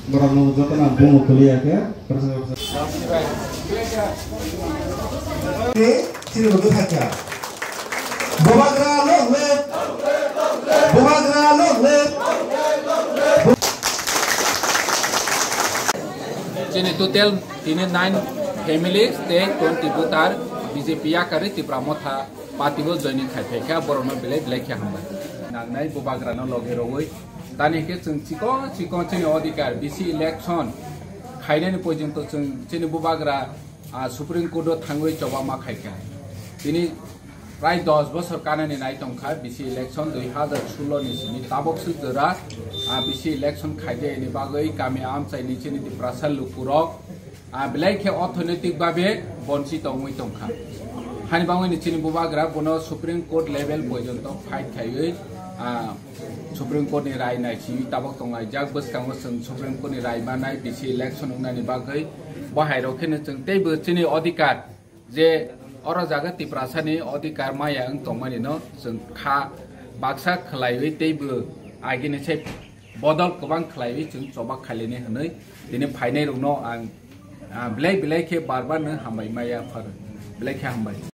Berang jatuh na bungu kuliah ke. Sini betul saja. Bobagra longlet. Bobagra longlet. Sini total 9 families te 20 butar BJP yakarwi Tipra motha party bo joining khaiphaikha borno belai khe hamba nangnai bobagra no loge rogoi tani ke chung chiko chini adhikar bisi election khainani porjonto chung chini bobagra supreme court thangoi chobama khaikha tini প্রায় 10 বছর Kanaani নাই Tankha BC election 2016 ni sini tabok sujara bisi election khaide ni bagoi kami amchai ni chini Tipra lupurok belai khe orthonetik babe bonchi tongoi tongkha hani bangoi ni chini bobagra bono supreme court level porjonto fight khaioi supreme court ni rai nai chi tabok tongai jak boskango chung supreme court ni rai manai bisi election unani bagoi bahai rokhene chung teibo chini adhikar je Orang jaga Tipra sani adhikar maya ang tongmani no jeung kha baksa khlaiwi teibo agini chai bodol kobang khlaiwi chung chobak khalini hnoi dini phainai rungno ang belai khe barbar no hambai maya phar belai khe hambai